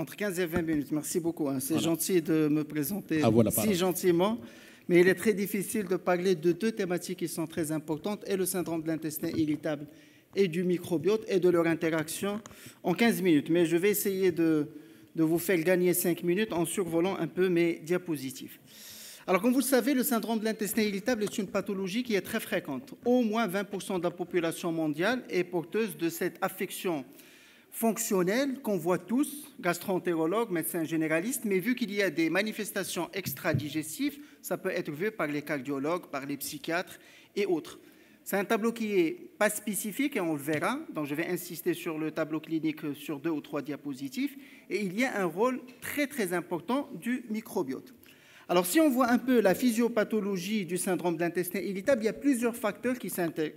entre 15 et 20 minutes. Merci beaucoup. Hein. C'est gentil de me présenter si gentiment. Mais il est très difficile de parler de deux thématiques qui sont très importantes, et le syndrome de l'intestin irritable et du microbiote, et de leur interaction en 15 minutes. Mais je vais essayer de vous faire gagner 5 minutes en survolant un peu mes diapositives. Alors, comme vous le savez, le syndrome de l'intestin irritable est une pathologie qui est très fréquente. Au moins 20% de la population mondiale est porteuse de cette affection fonctionnelle qu'on voit tous, gastro-entérologues, médecins généralistes, mais vu qu'il y a des manifestations extra-digestives, ça peut être vu par les cardiologues, par les psychiatres et autres. C'est un tableau qui n'est pas spécifique et on le verra, donc je vais insister sur le tableau clinique sur 2 ou 3 diapositives, et il y a un rôle très très important du microbiote. Alors si on voit un peu la physiopathologie du syndrome de l'intestin irritable, il y a plusieurs facteurs qui s'intègrent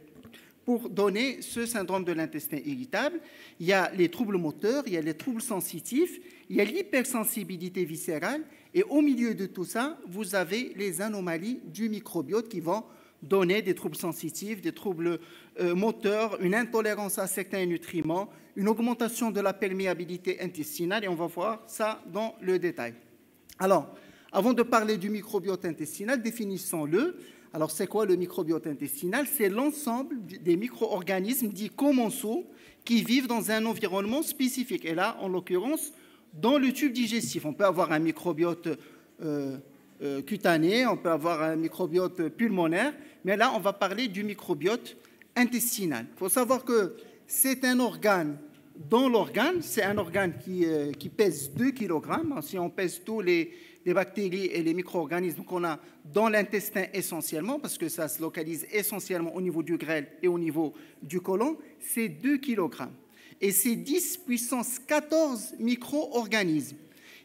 pour donner ce syndrome de l'intestin irritable. Il y a les troubles moteurs, il y a les troubles sensitifs, il y a l'hypersensibilité viscérale, et au milieu de tout ça, vous avez les anomalies du microbiote qui vont donner des troubles sensitifs, des troubles moteurs, une intolérance à certains nutriments, une augmentation de la perméabilité intestinale, et on va voir ça dans le détail. Alors, avant de parler du microbiote intestinal, définissons-le. Alors, c'est quoi le microbiote intestinal? C'est l'ensemble des micro-organismes dits commensaux qui vivent dans un environnement spécifique. Et là, en l'occurrence, dans le tube digestif. On peut avoir un microbiote cutané, on peut avoir un microbiote pulmonaire, mais là, on va parler du microbiote intestinal. Il faut savoir que c'est un organe dans l'organe, c'est un organe qui pèse 2 kg. Si on pèse tous les bactéries et les micro-organismes qu'on a dans l'intestin essentiellement, parce que ça se localise essentiellement au niveau du grêle et au niveau du côlon, c'est 2 kg. Et c'est 10 puissance 14 micro-organismes.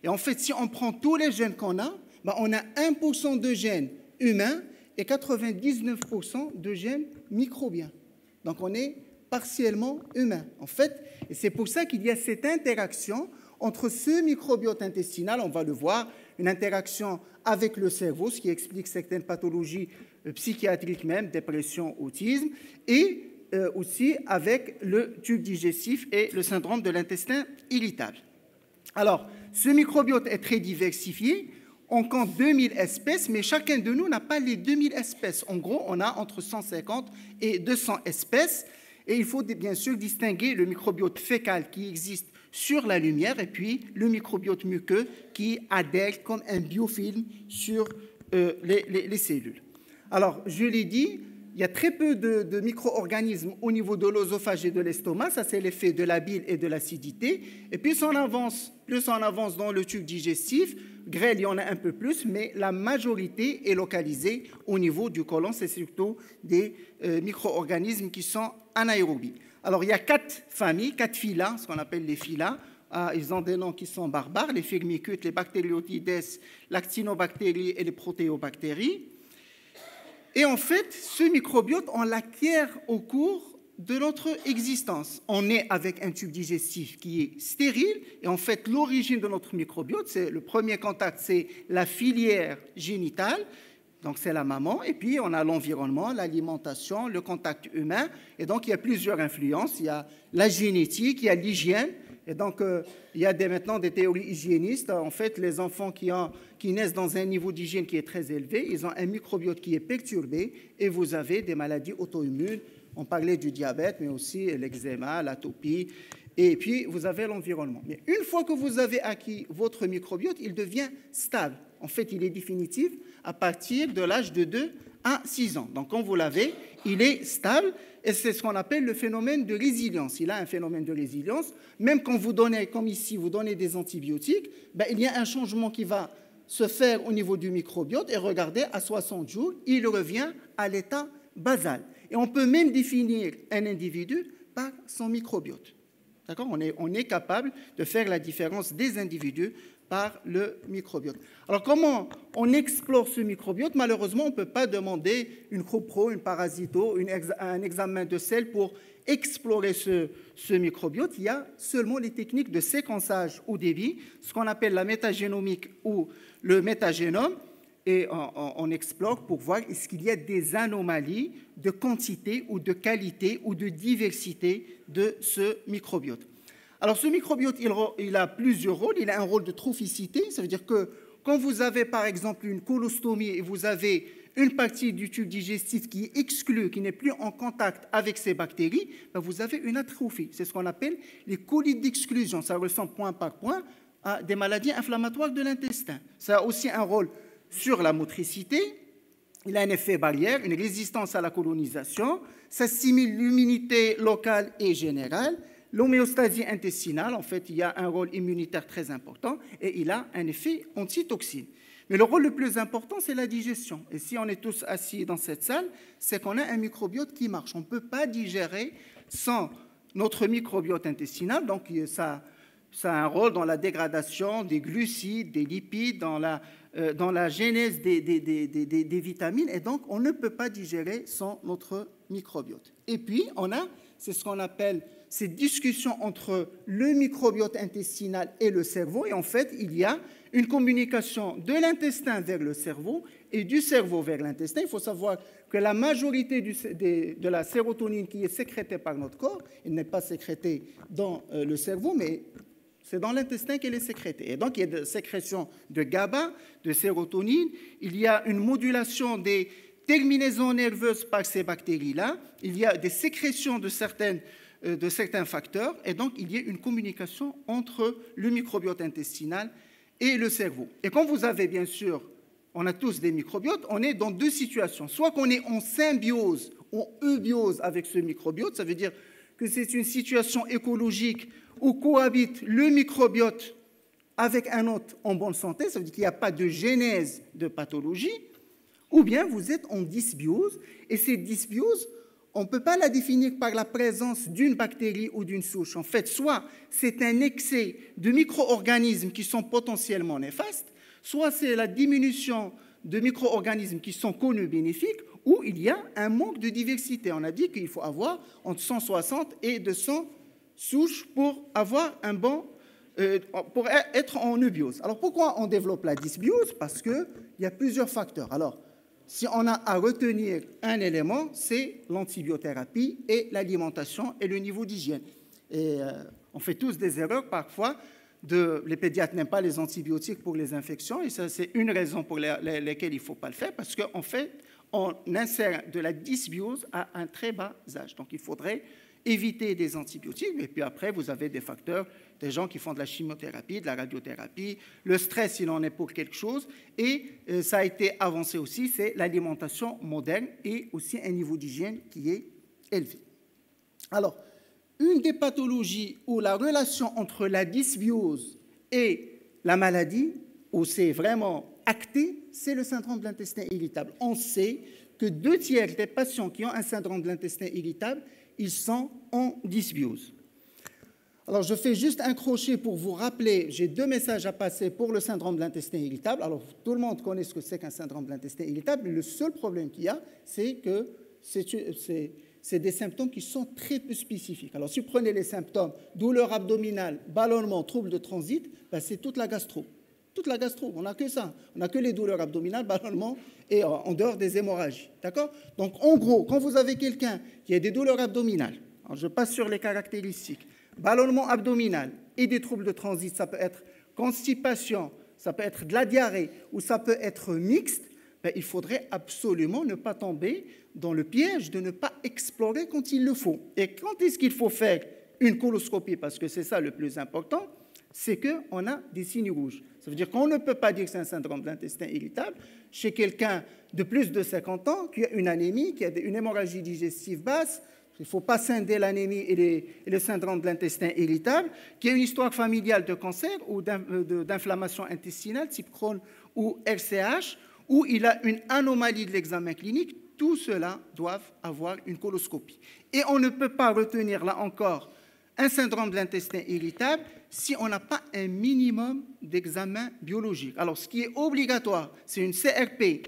Et en fait, si on prend tous les gènes qu'on a, on a 1% de gènes humains et 99% de gènes microbiens. Donc, on est partiellement humain, en fait. Et c'est pour ça qu'il y a cette interaction entre ce microbiote intestinal, on va le voir, une interaction avec le cerveau, ce qui explique certaines pathologies psychiatriques même, dépression, autisme, et aussi avec le tube digestif et le syndrome de l'intestin irritable. Alors, ce microbiote est très diversifié. On compte 2000 espèces, mais chacun de nous n'a pas les 2000 espèces. En gros, on a entre 150 et 200 espèces. Et il faut bien sûr distinguer le microbiote fécal qui existe sur la lumière et puis le microbiote muqueux qui adhère comme un biofilm sur les cellules. Alors, je l'ai dit, il y a très peu de micro-organismes au niveau de l'œsophage et de l'estomac. Ça, c'est l'effet de la bile et de l'acidité. Et puis, plus on avance dans le tube digestif, grêle, il y en a un peu plus, mais la majorité est localisée au niveau du côlon. C'est surtout des micro-organismes qui sont anaérobies. Alors, il y a 4 familles, 4 phyla, ce qu'on appelle les phyla. Ils ont des noms qui sont barbares, les firmicutes, les bactériotides, l'actinobactéries et les protéobactéries. Et en fait, ce microbiote, on l'acquiert au cours de notre existence. On est avec un tube digestif qui est stérile, et en fait, l'origine de notre microbiote, c'est le premier contact, c'est la filière génitale, donc c'est la maman, et puis on a l'environnement, l'alimentation, le contact humain, et donc il y a plusieurs influences. Il y a la génétique, il y a l'hygiène, et donc il y a maintenant des théories hygiénistes. En fait, les enfants qui naissent dans un niveau d'hygiène qui est très élevé, ils ont un microbiote qui est perturbé, et vous avez des maladies auto-immunes. On parlait du diabète, mais aussi l'eczéma, l'atopie, et puis vous avez l'environnement. Mais une fois que vous avez acquis votre microbiote, il devient stable. En fait, il est définitif à partir de l'âge de 2 à 6 ans. Donc, quand vous l'avez, il est stable, et c'est ce qu'on appelle le phénomène de résilience. Il a un phénomène de résilience. Même quand vous donnez, comme ici, vous donnez des antibiotiques, il y a un changement qui va se faire au niveau du microbiote, et regardez, à 60 jours, il revient à l'état basal. Et on peut même définir un individu par son microbiote. D'accord ? On est capable de faire la différence des individus par le microbiote. Alors, comment on explore ce microbiote? Malheureusement, on ne peut pas demander une copro, une parasito, un examen de sel pour explorer ce microbiote. Il y a seulement les techniques de séquençage au débit, ce qu'on appelle la métagénomique ou le métagénome, et on explore pour voir est-ce qu'il y a des anomalies de quantité ou de qualité ou de diversité de ce microbiote. Alors, ce microbiote, il a plusieurs rôles. Il a un rôle de trophicité. Ça veut dire que quand vous avez, par exemple, une colostomie et vous avez une partie du tube digestif qui est exclue, qui n'est plus en contact avec ces bactéries, ben vous avez une atrophie. C'est ce qu'on appelle les colites d'exclusion. Ça ressemble point par point à des maladies inflammatoires de l'intestin. Ça a aussi un rôle sur la motricité. Il a un effet barrière, une résistance à la colonisation. Ça stimule l'immunité locale et générale. L'homéostasie intestinale, en fait, il y a un rôle immunitaire très important et il a un effet antitoxine. Mais le rôle le plus important, c'est la digestion. Et si on est tous assis dans cette salle, c'est qu'on a un microbiote qui marche. On ne peut pas digérer sans notre microbiote intestinal. Donc, ça a un rôle dans la dégradation des glucides, des lipides, dans la genèse des vitamines. Et donc, on ne peut pas digérer sans notre microbiote. Et puis, c'est ce qu'on appelle cette discussion entre le microbiote intestinal et le cerveau. Et en fait, il y a une communication de l'intestin vers le cerveau et du cerveau vers l'intestin. Il faut savoir que la majorité de la sérotonine qui est sécrétée par notre corps, elle n'est pas sécrétée dans le cerveau, mais c'est dans l'intestin qu'elle est sécrétée. Et donc, il y a des sécrétions de GABA, de sérotonine. Il y a une modulation des terminaisons nerveuses par ces bactéries-là. Il y a des sécrétions de certains facteurs. Et donc, il y a une communication entre le microbiote intestinal et le cerveau. Et quand vous avez, bien sûr, on a tous des microbiotes, on est dans deux situations. Soit qu'on est en symbiose, en eubiose avec ce microbiote, ça veut dire que c'est une situation écologique où cohabite le microbiote avec un autre en bonne santé, ça veut dire qu'il n'y a pas de genèse de pathologie, ou bien vous êtes en dysbiose, et cette dysbiose, on ne peut pas la définir par la présence d'une bactérie ou d'une souche. En fait, soit c'est un excès de micro-organismes qui sont potentiellement néfastes, soit c'est la diminution de micro-organismes qui sont connus bénéfiques, ou il y a un manque de diversité. On a dit qu'il faut avoir entre 160 et 200 souches pour avoir pour être en eubiose. Alors pourquoi on développe la dysbiose? Parce qu'il y a plusieurs facteurs. Alors, si on a à retenir un élément, c'est l'antibiothérapie et l'alimentation et le niveau d'hygiène. Et on fait tous des erreurs parfois. Les pédiatres n'aiment pas les antibiotiques pour les infections et ça, c'est une raison pour laquelle il ne faut pas le faire parce qu'en fait, on insère de la dysbiose à un très bas âge. Donc, il faudrait éviter des antibiotiques. Et puis après, vous avez des facteurs, des gens qui font de la chimiothérapie, de la radiothérapie. Le stress, il en est pour quelque chose. Et ça a été avancé aussi, c'est l'alimentation moderne et aussi un niveau d'hygiène qui est élevé. Alors, une des pathologies où la relation entre la dysbiose et la maladie, où c'est vraiment acté, c'est le syndrome de l'intestin irritable. On sait que 2/3 des patients qui ont un syndrome de l'intestin irritable, ils sont en dysbiose. Alors, je fais juste un crochet pour vous rappeler, j'ai 2 messages à passer pour le syndrome de l'intestin irritable. Alors, tout le monde connaît ce que c'est qu'un syndrome de l'intestin irritable, mais le seul problème qu'il y a, c'est que c'est des symptômes qui sont très peu spécifiques. Alors, si vous prenez les symptômes, douleur abdominale, ballonnement, trouble de transit, ben, c'est toute la gastro. Toute la gastro, on n'a que ça. On n'a que les douleurs abdominales, ballonnement et en dehors des hémorragies. D'accord? Donc, en gros, quand vous avez quelqu'un qui a des douleurs abdominales, alors je passe sur les caractéristiques, ballonnement abdominal et des troubles de transit, ça peut être constipation, ça peut être de la diarrhée ou ça peut être mixte, ben, il faudrait absolument ne pas tomber dans le piège de ne pas explorer quand il le faut. Et quand est-ce qu'il faut faire une coloscopie? Parce que c'est ça le plus important, c'est qu'on a des signes rouges. Ça veut dire qu'on ne peut pas dire que c'est un syndrome de l'intestin irritable chez quelqu'un de plus de 50 ans qui a une anémie, qui a une hémorragie digestive basse. Il ne faut pas scinder l'anémie et le syndrome de l'intestin irritable, qui a une histoire familiale de cancer ou d'inflammation intestinale, type Crohn ou RCH, où il a une anomalie de l'examen clinique. Tout cela doivent avoir une coloscopie. Et on ne peut pas retenir, là encore, un syndrome de l'intestin irritable si on n'a pas un minimum d'examen biologique. Alors, ce qui est obligatoire, c'est une CRP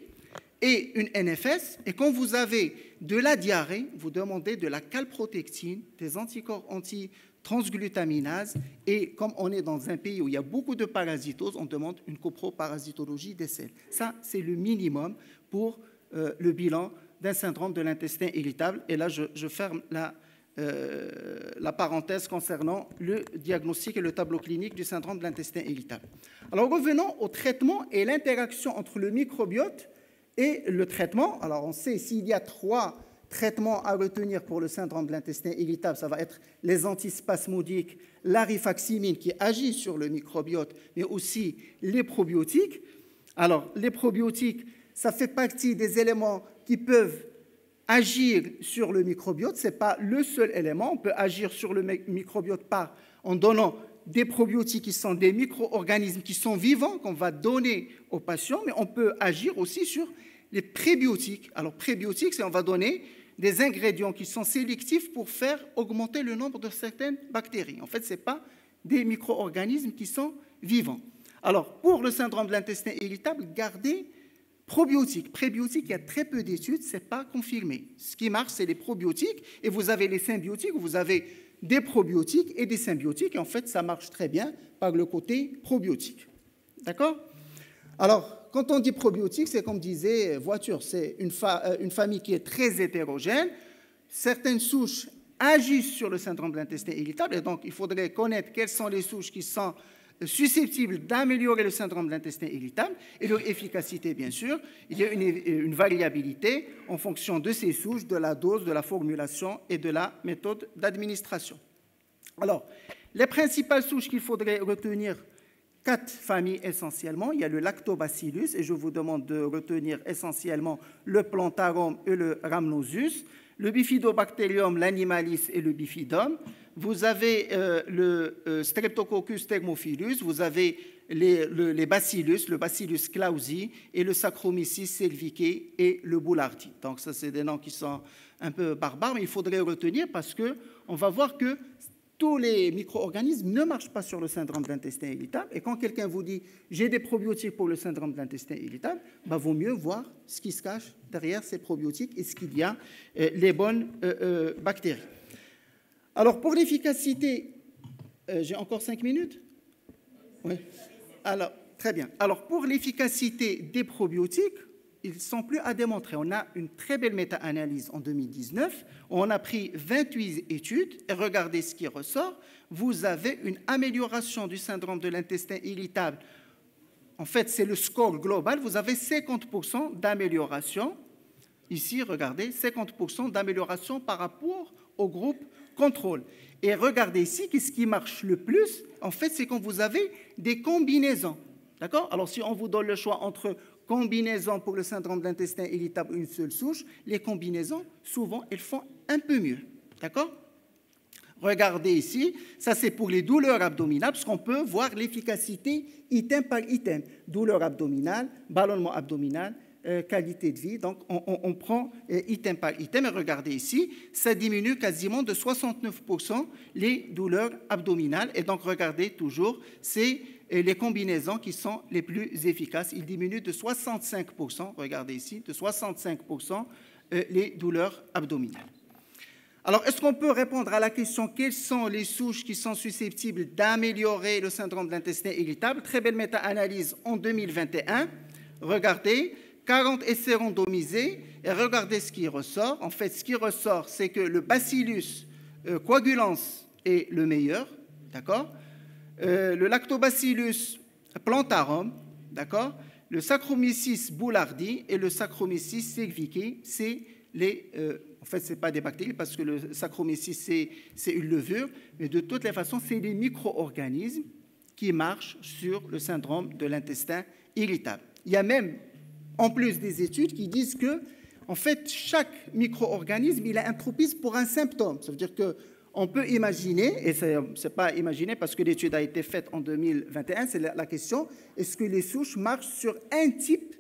et une NFS. Et quand vous avez de la diarrhée, vous demandez de la calprotectine, des anticorps anti-transglutaminase. Et comme on est dans un pays où il y a beaucoup de parasitose, on demande une coproparasitologie des selles. Ça, c'est le minimum pour le bilan d'un syndrome de l'intestin irritable. Et là, je ferme la parenthèse concernant le diagnostic et le tableau clinique du syndrome de l'intestin irritable. Alors revenons au traitement et l'interaction entre le microbiote et le traitement. Alors on sait s'il y a 3 traitements à retenir pour le syndrome de l'intestin irritable, ça va être les antispasmodiques, la rifaximine qui agit sur le microbiote, mais aussi les probiotiques. Alors les probiotiques, ça fait partie des éléments qui peuvent agir sur le microbiote, ce n'est pas le seul élément. On peut agir sur le microbiote en donnant des probiotiques qui sont des micro-organismes qui sont vivants, qu'on va donner aux patients, mais on peut agir aussi sur les prébiotiques. Alors, prébiotiques, c'est on va donner des ingrédients qui sont sélectifs pour faire augmenter le nombre de certaines bactéries. En fait, ce n'est pas des micro-organismes qui sont vivants. Alors, pour le syndrome de l'intestin irritable, gardez probiotiques. Prébiotiques, il y a très peu d'études, ce n'est pas confirmé. Ce qui marche, c'est les probiotiques, et vous avez les symbiotiques, vous avez des probiotiques et des symbiotiques, et en fait, ça marche très bien par le côté probiotique. D'accord? Alors, quand on dit probiotique, c'est comme disait voiture, c'est une famille qui est très hétérogène. Certaines souches agissent sur le syndrome de l'intestin irritable, et donc il faudrait connaître quelles sont les souches qui sont susceptibles d'améliorer le syndrome de l'intestin irritable et leur efficacité, bien sûr. Il y a une variabilité en fonction de ces souches, de la dose, de la formulation et de la méthode d'administration. Alors, les principales souches qu'il faudrait retenir, 4 familles essentiellement. Il y a le lactobacillus, et je vous demande de retenir essentiellement le plantarum et le rhamnosus, le bifidobacterium, l'animalis et le bifidum. Vous avez le streptococcus thermophilus, vous avez les bacillus, le bacillus clausii et le saccharomyces cerevisiae et le boulardii. Donc ça, c'est des noms qui sont un peu barbares, mais il faudrait retenir parce qu'on va voir que tous les micro-organismes ne marchent pas sur le syndrome de l'intestin irritable. Et quand quelqu'un vous dit « j'ai des probiotiques pour le syndrome de l'intestin irritable », vaut mieux voir ce qui se cache derrière ces probiotiques et ce qu'il y a les bonnes bactéries. Alors, pour l'efficacité, j'ai encore 5 minutes? Oui. Alors, très bien. Alors, pour l'efficacité des probiotiques, ils ne sont plus à démontrer. On a une très belle méta-analyse en 2019. On a pris 28 études et regardez ce qui ressort. Vous avez une amélioration du syndrome de l'intestin irritable. En fait, c'est le score global. Vous avez 50% d'amélioration. Ici, regardez, 50% d'amélioration par rapport au groupe contrôle. Et regardez ici, qu'est-ce qui marche le plus? En fait, c'est quand vous avez des combinaisons. D'accord? Alors, si on vous donne le choix entre combinaisons pour le syndrome de l'intestin irritable, une seule souche, les combinaisons, souvent, elles font un peu mieux. D'accord? Regardez ici, ça c'est pour les douleurs abdominales, parce qu'on peut voir l'efficacité item par item. Douleur abdominale, ballonnement abdominal, qualité de vie. Donc, on prend item par item et regardez ici, ça diminue quasiment de 69% les douleurs abdominales. Et donc, regardez toujours, c'est les combinaisons qui sont les plus efficaces. Ils diminuent de 65%, regardez ici, de 65% les douleurs abdominales. Alors, est-ce qu'on peut répondre à la question quelles sont les souches qui sont susceptibles d'améliorer le syndrome de l'intestin irritable? Très belle méta-analyse en 2021. Regardez, 40 essais randomisés et regardez ce qui ressort. En fait, ce qui ressort, c'est que le Bacillus coagulans est le meilleur, d'accord? Le Lactobacillus plantarum, d'accord? Le Saccharomyces boulardii et le Saccharomyces cerevisiae, c'est les... en fait, ce n'est pas des bactéries parce que le Saccharomyces, c'est une levure, mais de toutes les façons, c'est des micro-organismes qui marchent sur le syndrome de l'intestin irritable. Il y a même, en plus, des études qui disent que, en fait, chaque micro-organisme, il a un tropisme pour un symptôme. Ça veut dire qu'on peut imaginer, et ce n'est pas imaginer parce que l'étude a été faite en 2021, c'est la question, est-ce que les souches marchent sur un type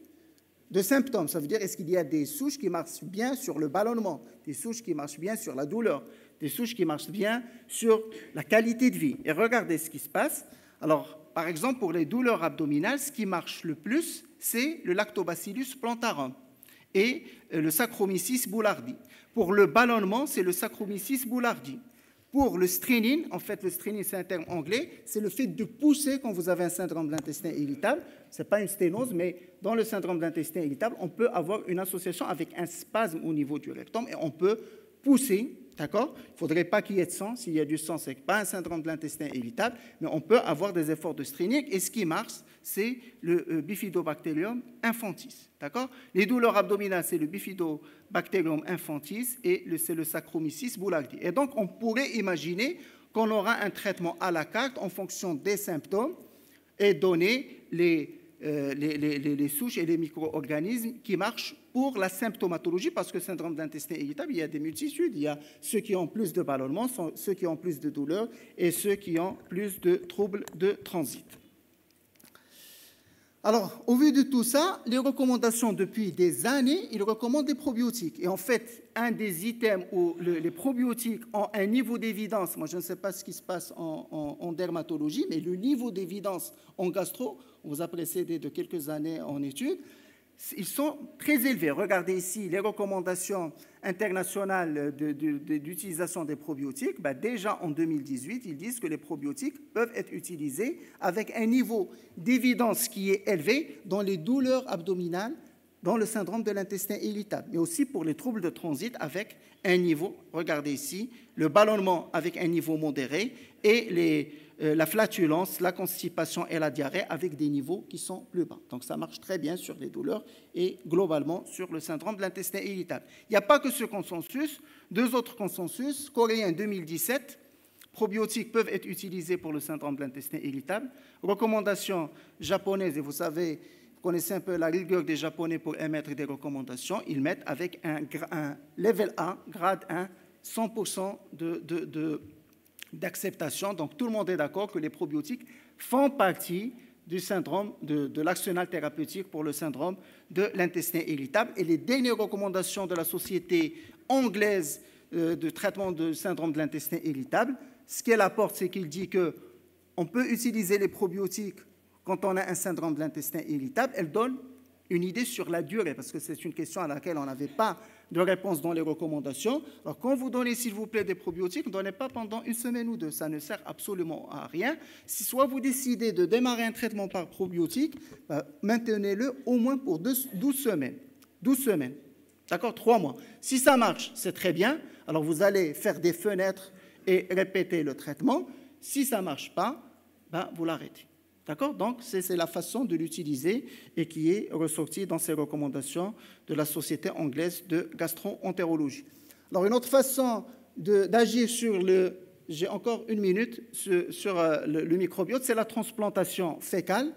de symptômes? Ça veut dire, est-ce qu'il y a des souches qui marchent bien sur le ballonnement, des souches qui marchent bien sur la douleur, des souches qui marchent bien sur la qualité de vie? Et regardez ce qui se passe. Alors, par exemple, pour les douleurs abdominales, ce qui marche le plus, c'est le Lactobacillus plantarum et le Saccharomyces boulardii. Pour le ballonnement, c'est le Saccharomyces boulardii. Pour le strénine, en fait, le strénine, c'est un terme anglais, c'est le fait de pousser quand vous avez un syndrome de l'intestin irritable. Ce n'est pas une sténose, mais dans le syndrome de l'intestin irritable, on peut avoir une association avec un spasme au niveau du rectum et on peut pousser d'accord? Il ne faudrait pas qu'il y ait de sang. S'il y a du sang, ce n'est pas un syndrome de l'intestin irritable, mais on peut avoir des efforts de screening. Et ce qui marche, c'est le Bifidobacterium infantis, d'accord? Les douleurs abdominales, c'est le Bifidobacterium infantis et c'est le Saccharomyces boulardii. Et donc, on pourrait imaginer qu'on aura un traitement à la carte en fonction des symptômes et donner les souches et les micro-organismes qui marchent pour la symptomatologie, parce que le syndrome d'intestin irritable, il y a des multitudes. Il y a ceux qui ont plus de ballonnements, ceux qui ont plus de douleurs et ceux qui ont plus de troubles de transit. Alors, au vu de tout ça, les recommandations depuis des années, ils recommandent des probiotiques. Et en fait, un des items où les probiotiques ont un niveau d'évidence, moi je ne sais pas ce qui se passe en dermatologie, mais le niveau d'évidence en gastro, on vous a précédé de quelques années en études, ils sont très élevés. Regardez ici les recommandations internationales d'utilisation des probiotiques. Déjà en 2018, ils disent que les probiotiques peuvent être utilisés avec un niveau d'évidence qui est élevé dans les douleurs abdominales, dans le syndrome de l'intestin irritable, mais aussi pour les troubles de transit avec un niveau, regardez ici, le ballonnement avec un niveau modéré et la flatulence, la constipation et la diarrhée avec des niveaux qui sont plus bas. Donc ça marche très bien sur les douleurs et globalement sur le syndrome de l'intestin irritable. Il n'y a pas que ce consensus, deux autres consensus, coréen 2017, probiotiques peuvent être utilisés pour le syndrome de l'intestin irritable, recommandations japonaises, et vous savez, vous connaissez un peu la rigueur des Japonais pour émettre des recommandations, ils mettent avec un level 1, grade 1, 100% d'acceptation. Donc, tout le monde est d'accord que les probiotiques font partie du syndrome de l'arsenal thérapeutique pour le syndrome de l'intestin irritable. Et les dernières recommandations de la Société anglaise de traitement du syndrome de l'intestin irritable, ce qu'elle apporte, c'est qu'il dit qu'on peut utiliser les probiotiques quand on a un syndrome de l'intestin irritable. Elle donne une idée sur la durée, parce que c'est une question à laquelle on n'avait pas de réponse dans les recommandations. Alors, quand vous donnez, s'il vous plaît, des probiotiques, ne donnez pas pendant une semaine ou deux. Ça ne sert absolument à rien. Si soit vous décidez de démarrer un traitement par probiotique, maintenez-le au moins pour 12 semaines. 12 semaines. D'accord? 3 mois. Si ça marche, c'est très bien. Alors, vous allez faire des fenêtres et répéter le traitement. Si ça ne marche pas, vous l'arrêtez. D'accord? Donc, c'est la façon de l'utiliser et qui est ressortie dans ces recommandations de la Société anglaise de gastro-entérologie. Alors, une autre façon d'agir sur j'ai encore une minute, sur le microbiote, c'est la transplantation fécale.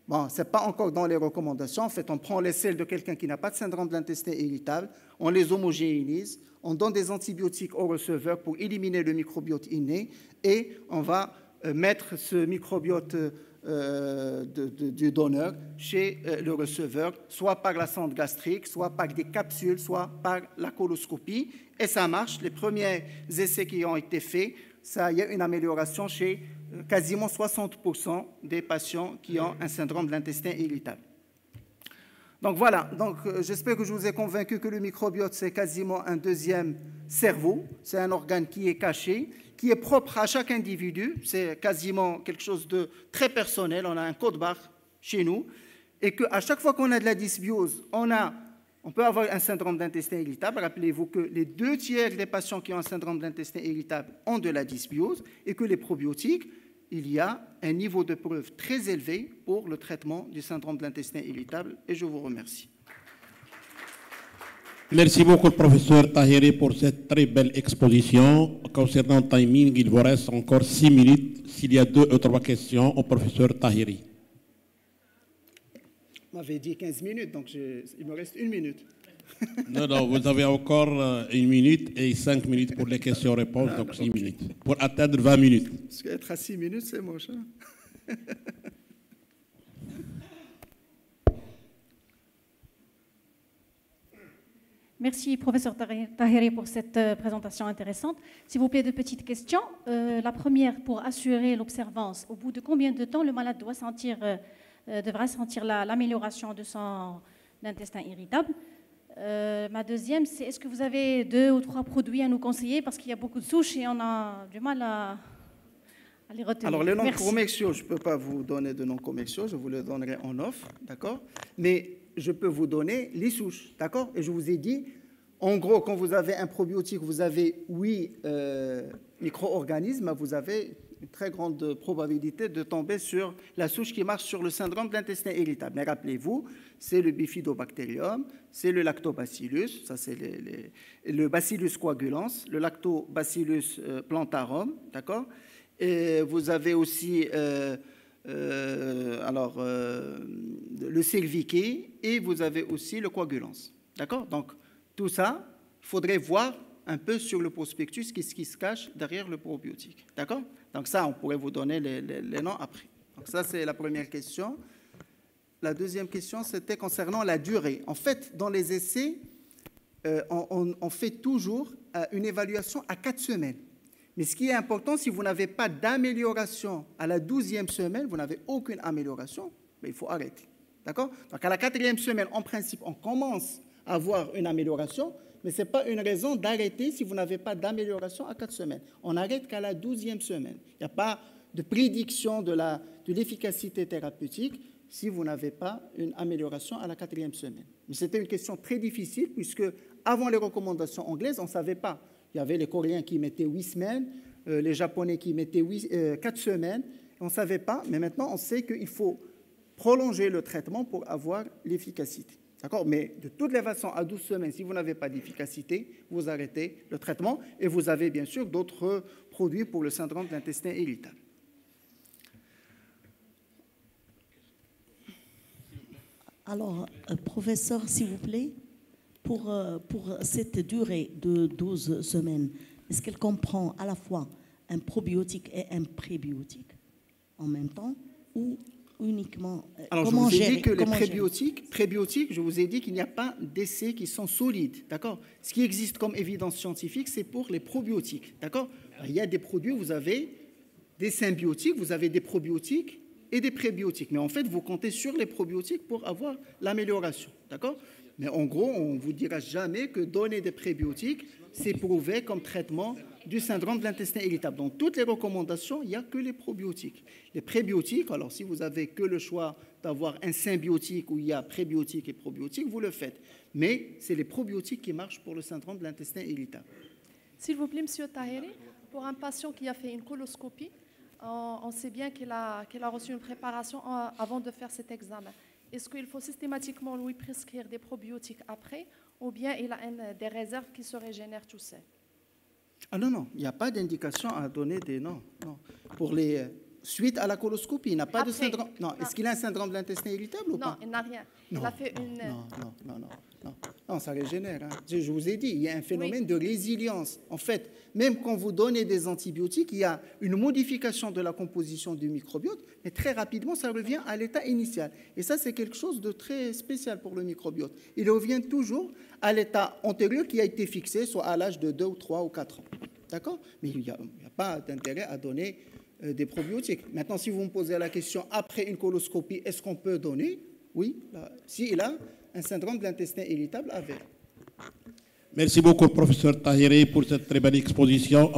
Bon, ce n'est pas encore dans les recommandations. En fait, on prend les selles de quelqu'un qui n'a pas de syndrome de l'intestin irritable, on les homogénéise, on donne des antibiotiques au receveur pour éliminer le microbiote inné et on va mettre ce microbiote du donneur chez le receveur, soit par la sonde gastrique, soit par des capsules, soit par la coloscopie. Et ça marche. Les premiers essais qui ont été faits, il y a une amélioration chez quasiment 60% des patients qui ont un syndrome de l'intestin irritable. Donc voilà, j'espère que je vous ai convaincu que le microbiote, c'est quasiment un deuxième cerveau. C'est un organe qui est caché, qui est propre à chaque individu. C'est quasiment quelque chose de très personnel. On a un code barre chez nous. Et qu'à chaque fois qu'on a de la dysbiose, on peut avoir un syndrome d'intestin irritable. Rappelez-vous que les 2/3 des patients qui ont un syndrome d'intestin irritable ont de la dysbiose et que les probiotiques, il y a un niveau de preuve très élevé pour le traitement du syndrome de l'intestin irritable. Et je vous remercie. Merci beaucoup, professeur Tahiri, pour cette très belle exposition. Concernant le timing, il vous reste encore 6 minutes. S'il y a 2 ou 3 questions au professeur Tahiri. Vous m'avez dit 15 minutes, donc il me reste 1 minute. Non, vous avez encore 1 minute et 5 minutes pour les questions-réponses, donc 6 minutes. Pour atteindre 20 minutes. Parce qu'être à 6 minutes, c'est moche. Hein? Merci, professeur Tahiri, pour cette présentation intéressante. S'il vous plaît, 2 petites questions. La première, pour assurer l'observance, au bout de combien de temps le malade devra sentir l'amélioration de son intestin irritable? Ma deuxième, c'est est-ce que vous avez 2 ou 3 produits à nous conseiller? Parce qu'il y a beaucoup de souches et on a du mal à les retenir. Alors, les noms commerciaux, je ne peux pas vous donner de noms commerciaux, je vous les donnerai en offre, d'accord? Mais je peux vous donner les souches, d'accord? Et je vous ai dit, En gros, quand vous avez un probiotique, vous avez 8 micro-organismes, vous avez une très grande probabilité de tomber sur la souche qui marche sur le syndrome de l'intestin irritable. Mais rappelez-vous, c'est le bifidobacterium, c'est le lactobacillus, ça c'est le bacillus coagulans, le lactobacillus plantarum, d'accord? Et vous avez aussi le cerviquet et vous avez aussi le coagulans, d'accord? Donc, tout ça, il faudrait voir un peu sur le prospectus qu'est-ce qui se cache derrière le probiotique. D'accord? Donc ça, on pourrait vous donner les noms après. Donc ça, c'est la première question. La deuxième question, c'était concernant la durée. En fait, dans les essais, on fait toujours une évaluation à 4 semaines. Mais ce qui est important, si vous n'avez pas d'amélioration à la 12e semaine, vous n'avez aucune amélioration, mais il faut arrêter. D'accord? Donc à la 4e semaine, en principe, on commence à avoir une amélioration, mais ce n'est pas une raison d'arrêter si vous n'avez pas d'amélioration à 4 semaines. On n'arrête qu'à la 12e semaine. Il n'y a pas de prédiction de l'efficacité thérapeutique si vous n'avez pas une amélioration à la 4e semaine. Mais c'était une question très difficile puisque avant les recommandations anglaises, on ne savait pas. Il y avait les Coréens qui mettaient 8 semaines, les Japonais qui mettaient 4 semaines. On ne savait pas, mais maintenant on sait qu'il faut prolonger le traitement pour avoir l'efficacité. D'accord? Mais de toutes les façons, à 12 semaines, si vous n'avez pas d'efficacité, vous arrêtez le traitement et vous avez bien sûr d'autres produits pour le syndrome de l'intestin irritable. Alors, professeur, s'il vous plaît, pour cette durée de 12 semaines, est-ce qu'elle comprend à la fois un probiotique et un prébiotique en même temps ou uniquement Alors, comment je vous ai gérer, dit que les prébiotiques, je vous ai dit qu'il n'y a pas d'essais qui sont solides, d'accord? Ce qui existe comme évidence scientifique, c'est pour les probiotiques, d'accord? Il y a des produits, vous avez des symbiotiques, vous avez des probiotiques et des prébiotiques. Mais en fait, vous comptez sur les probiotiques pour avoir l'amélioration, d'accord? Mais en gros, on ne vous dira jamais que donner des prébiotiques, c'est prouvé comme traitement du syndrome de l'intestin irritable. Dans toutes les recommandations, il n'y a que les probiotiques. Les prébiotiques, alors si vous n'avez que le choix d'avoir un symbiotique où il y a prébiotiques et probiotiques, vous le faites. Mais c'est les probiotiques qui marchent pour le syndrome de l'intestin irritable. S'il vous plaît, Monsieur Taheri, pour un patient qui a fait une coloscopie, on sait bien qu'il a reçu une préparation avant de faire cet examen. Est-ce qu'il faut systématiquement lui prescrire des probiotiques après ou bien il a des réserves qui se régénèrent tout seul? Ah non, il n'y a pas d'indication à donner des noms. Non. Pour les suite à la coloscopie, il n'a pas de syndrome. Non, est-ce qu'il a un syndrome de l'intestin irritable ou pas? Non, il n'a rien. Il a fait une. Non, ça régénère. Hein. Je vous ai dit, il y a un phénomène de résilience. En fait, même quand vous donnez des antibiotiques, il y a une modification de la composition du microbiote, mais très rapidement, ça revient à l'état initial. Et ça, c'est quelque chose de très spécial pour le microbiote. Il revient toujours à l'état antérieur qui a été fixé, soit à l'âge de 2 ou 3 ou 4 ans. D'accord? Mais il n'y a pas d'intérêt à donner des probiotiques. Maintenant, si vous me posez la question, après une coloscopie, est-ce qu'on peut donner? Oui, s'il a un syndrome de l'intestin irritable avéré. Merci beaucoup, professeur Taheri, pour cette très belle exposition.